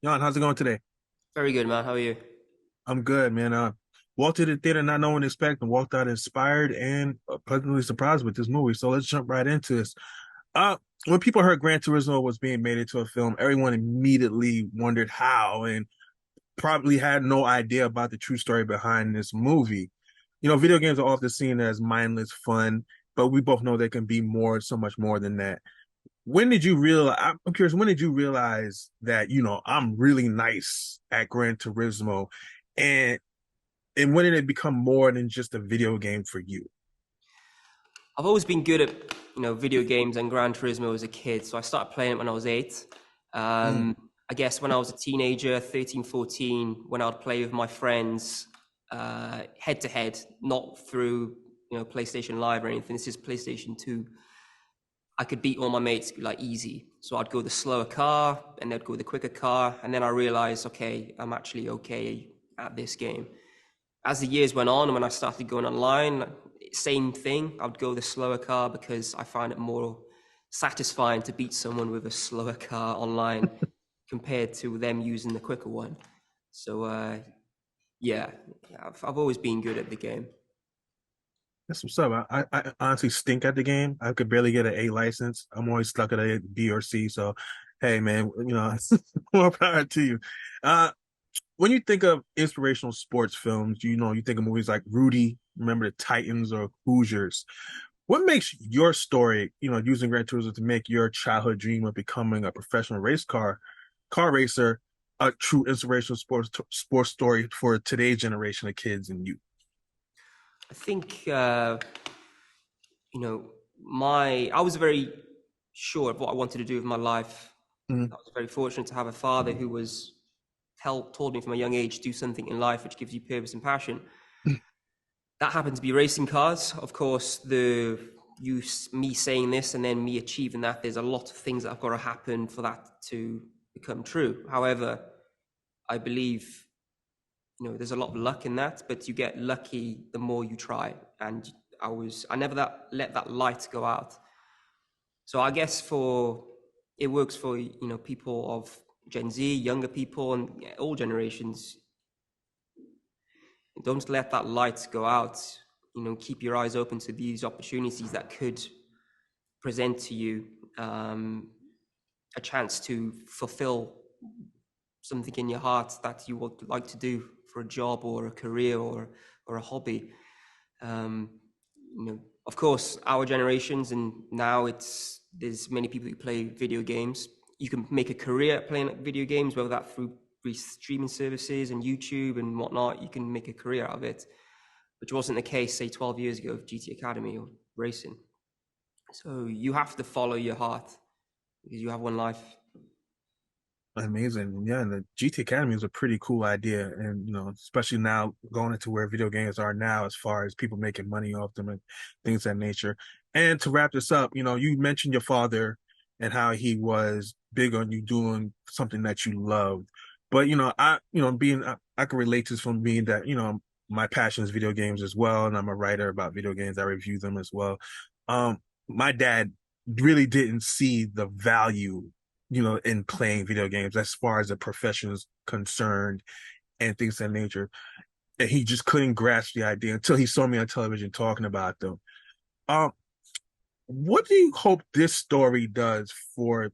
Jan, how's it going today? Very good, man. How are you? I'm good, man. Walked to the theater not knowing what to expect and walked out inspired and pleasantly surprised with this movie. So let's jump right into this. Uh, when people heard Gran Turismo was being made into a film, everyone immediately wondered how and probably had no idea about the true story behind this movie. Video games are often seen as mindless fun, but we both know they can be more, so much more than that. When did you realize? I'm curious. When did you realize that I'm really nice at Gran Turismo, and and when did it become more than just a video game for you? I've always been good at video games and Gran Turismo as a kid. So I started playing it when I was 8. Mm, I guess when I was a teenager, 13, 14, when I'd play with my friends head to head, not through PlayStation Live or anything. This is PlayStation 2. I could beat all my mates like easy. So I'd go the slower car and they'd go the quicker car. And then I realized, okay, I'm actually okay at this game. As the years went on, and when I started going online, same thing. I'd go the slower car because I find it more satisfying to beat someone with a slower car online compared to them using the quicker one. So yeah, I've always been good at the game. that's what's up. I honestly stink at the game. I could barely get an A license. I'm always stuck at a B or C. So, hey, man, more power to you. Uh, when you think of inspirational sports films, you think of movies like Rudy, Remember the Titans, or Hoosiers. What makes your story, using Gran Turismo to make your childhood dream of becoming a professional car racer, a true inspirational sports story for today's generation of kids and youth? I think you know my I was very sure of what I wanted to do with my life. Mm, I was very fortunate to have a father who was told me from a young age, do something in life which gives you purpose and passion. That happened to be racing cars. Of course, me saying this and then me achieving that, there's a lot of things that have got to happen for that to become true. However, I believe there's a lot of luck in that, but you get lucky the more you try. And I never let that light go out. So I guess for it works for people of Gen Z, younger people, and all generations. Don't let that light go out. Keep your eyes open to these opportunities that could present to you a chance to fulfill something in your heart that you would like to do for a job or a career or a hobby. Um, of course, our generations and now there's many people who play video games. You can make a career playing video games, whether that through streaming services and YouTube and whatnot. You can make a career out of it, which wasn't the case, say, 12 years ago of GT Academy or racing. So you have to follow your heart because you have one life. amazing. Yeah, and the GT Academy is a pretty cool idea. And, especially now going into where video games are now, as far as people making money off them and things of that nature. And to wrap this up, you mentioned your father and how he was big on you doing something that you loved. But, I can relate to this from being that, my passion is video games as well. And I'm a writer about video games. I review them as well. My dad really didn't see the value in playing video games as far as the profession is concerned and things of that nature. And he just couldn't grasp the idea until he saw me on television talking about them. Um, what do you hope this story does for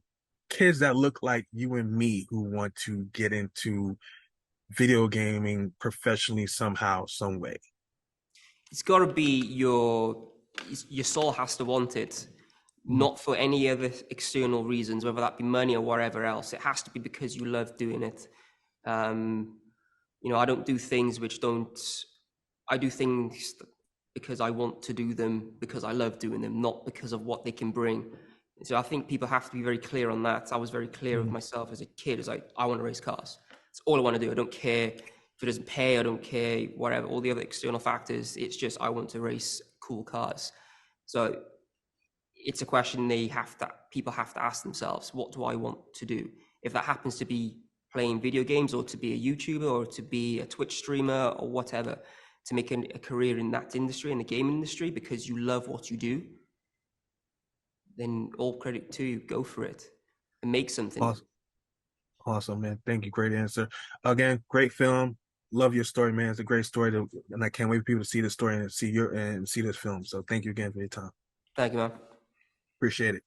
kids that look like you and me who want to get into video gaming professionally somehow, some way? It's got to be your soul has to want it, Mm, not for any other external reasons, whether that be money or whatever else. It has to be because you love doing it. Um, I don't do things which don't. I do things because I want to do them because I love doing them, not because of what they can bring. So I think people have to be very clear on that. I was very clear with mm. myself as a kid. It's like I want to race cars. It's all I want to do. I don't care if it doesn't pay. I don't care whatever all the other external factors. It's just I want to race cool cars. So it's a question people have to ask themselves: what do I want to do? If that happens to be playing video games, or to be a YouTuber, or to be a Twitch streamer, or whatever, to make a career in that industry, in the game industry, because you love what you do, then all credit to you. Go for it and make something. Awesome. Awesome, man. Thank you. Great answer. Again, great film. Love your story, man. It's a great story and I can't wait for people to see this story and see this film. So thank you again for your time. Thank you, man. Appreciate it.